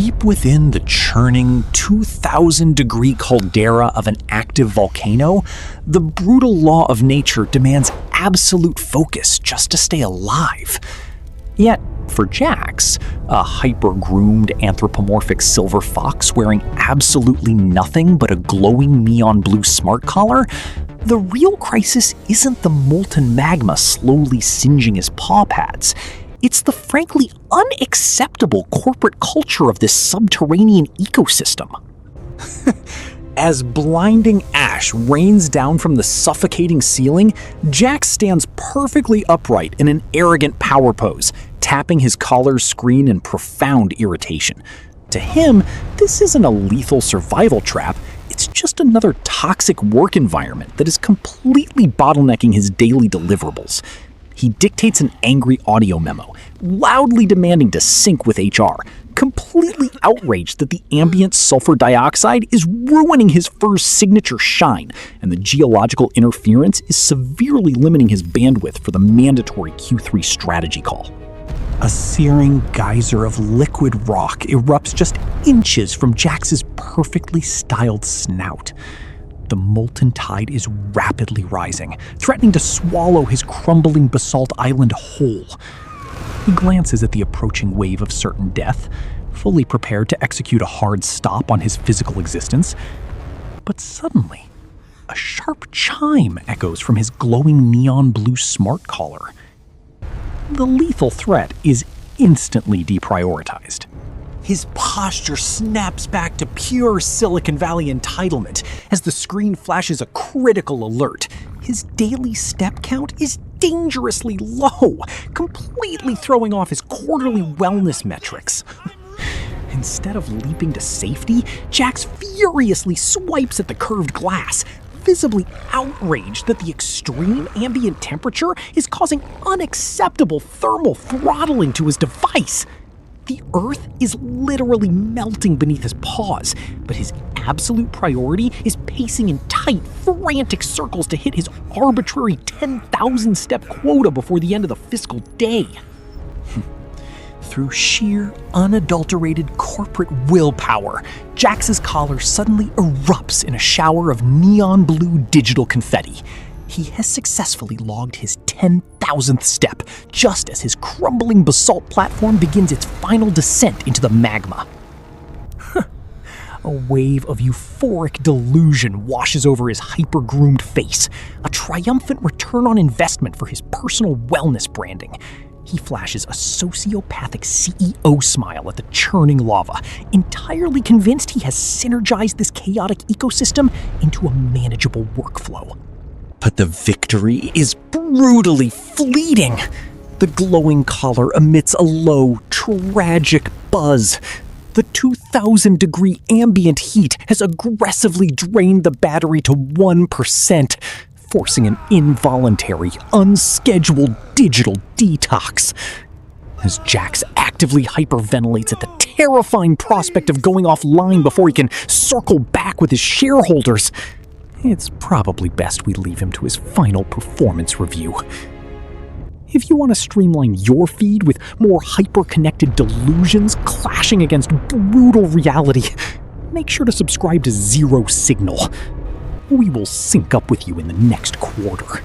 Deep within the churning 2,000-degree caldera of an active volcano, the brutal law of nature demands absolute focus just to stay alive. Yet, for Jax, a hyper-groomed anthropomorphic silver fox wearing absolutely nothing but a glowing neon blue smart collar, the real crisis isn't the molten magma slowly singeing his paw pads. It's the frankly unacceptable corporate culture of this subterranean ecosystem. As blinding ash rains down from the suffocating ceiling, Jax stands perfectly upright in an arrogant power pose, tapping his collar's screen in profound irritation. To him, this isn't a lethal survival trap, it's just another toxic work environment that is completely bottlenecking his daily deliverables. He dictates an angry audio memo, loudly demanding to sync with HR, completely outraged that the ambient sulfur dioxide is ruining his first signature shine, and the geological interference is severely limiting his bandwidth for the mandatory Q3 strategy call. A searing geyser of liquid rock erupts just inches from Jax's perfectly styled snout. The molten tide is rapidly rising, threatening to swallow his crumbling basalt island whole. He glances at the approaching wave of certain death, fully prepared to execute a hard stop on his physical existence. But suddenly, a sharp chime echoes from his glowing neon blue smart collar. The lethal threat is instantly deprioritized. His posture snaps back to pure Silicon Valley entitlement as the screen flashes a critical alert. His daily step count is dangerously low, completely throwing off his quarterly wellness metrics. Instead of leaping to safety, Jax furiously swipes at the curved glass, visibly outraged that the extreme ambient temperature is causing unacceptable thermal throttling to his device. The Earth is literally melting beneath his paws, but his absolute priority is pacing in tight, frantic circles to hit his arbitrary 10,000-step quota before the end of the fiscal day. Through sheer, unadulterated corporate willpower, Jax's collar suddenly erupts in a shower of neon blue digital confetti. He has successfully logged his 10,000th step, just as his crumbling basalt platform begins its final descent into the magma. A wave of euphoric delusion washes over his hyper-groomed face, a triumphant return on investment for his personal wellness branding. He flashes a sociopathic CEO smile at the churning lava, entirely convinced he has synergized this chaotic ecosystem into a manageable workflow. But the victory is brutally fleeting. The glowing collar emits a low, tragic buzz. The 2,000-degree ambient heat has aggressively drained the battery to 1%, forcing an involuntary, unscheduled digital detox. As Jax actively hyperventilates at the terrifying prospect of going offline before he can circle back with his shareholders, it's probably best we leave him to his final performance review. If you want to streamline your feed with more hyper-connected delusions clashing against brutal reality, make sure to subscribe to Zero Signal. We will sync up with you in the next quarter.